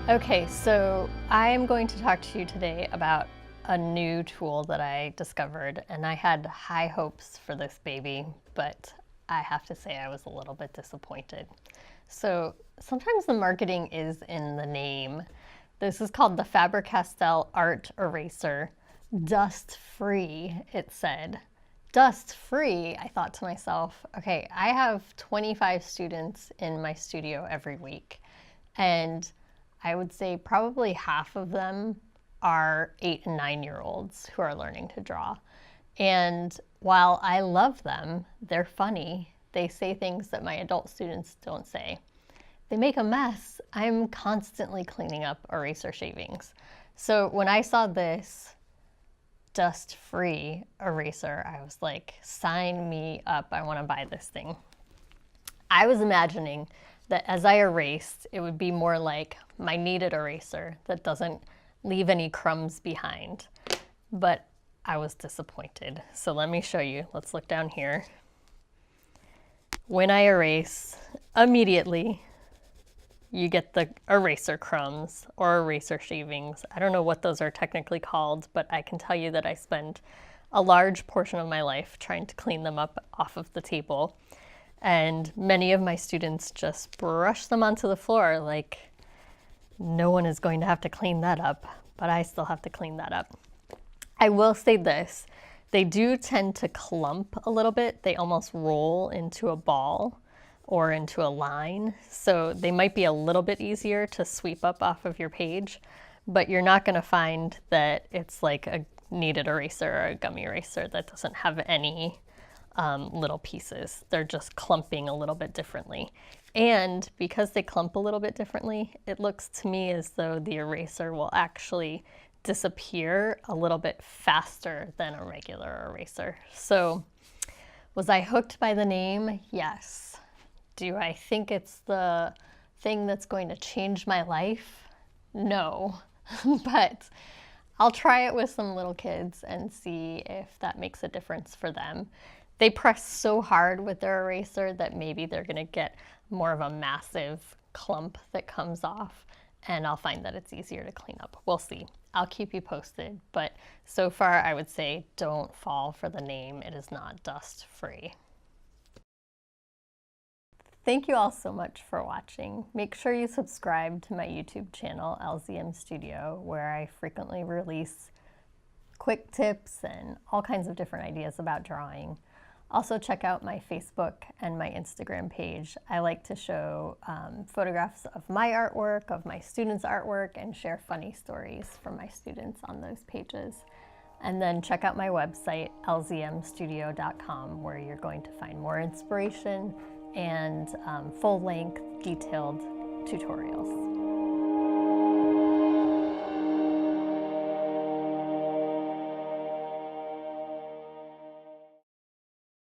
Okay, so I am going to talk to you today about a new tool that I discovered, and I had high hopes for this baby, but I have to say I was a little bit disappointed. So sometimes the marketing is in the name. This is called the Faber-Castell Art Eraser. Dust-free, it said. Dust-free, I thought to myself, okay, I have 25 students in my studio every week, and I would say probably half of them are 8 and 9-year-olds who are learning to draw. And while I love them, they're funny. They say things that my adult students don't say. They make a mess. I'm constantly cleaning up eraser shavings. So when I saw this dust-free eraser, I was like, sign me up. I want to buy this thing. I was imagining that as I erased, it would be more like my kneaded eraser that doesn't leave any crumbs behind. But I was disappointed. So let me show you. Let's look down here. When I erase, immediately you get the eraser crumbs or eraser shavings. I don't know what those are technically called, but I can tell you that I spend a large portion of my life trying to clean them up off of the table. And many of my students just brush them onto the floor like no one is going to have to clean that up, but I still have to clean that up. I will say this, they do tend to clump a little bit. They almost roll into a ball or into a line. So they might be a little bit easier to sweep up off of your page, but you're not gonna find that it's like a kneaded eraser or a gummy eraser that doesn't have any little pieces. They're just clumping a little bit differently. And because they clump a little bit differently, it looks to me as though the eraser will actually disappear a little bit faster than a regular eraser. So was I hooked by the name? Yes. Do I think it's the thing that's going to change my life? No, but I'll try it with some little kids and see if that makes a difference for them. They press so hard with their eraser that maybe they're gonna get more of a massive clump that comes off, and I'll find that it's easier to clean up. We'll see. I'll keep you posted, but so far I would say don't fall for the name. It is not dust-free. Thank you all so much for watching. Make sure you subscribe to my YouTube channel, LZM Studio, where I frequently release quick tips and all kinds of different ideas about drawing. Also check out my Facebook and my Instagram page. I like to show photographs of my artwork, of my students' artwork, and share funny stories from my students on those pages. And then check out my website, lzmstudio.com, where you're going to find more inspiration and full-length, detailed tutorials.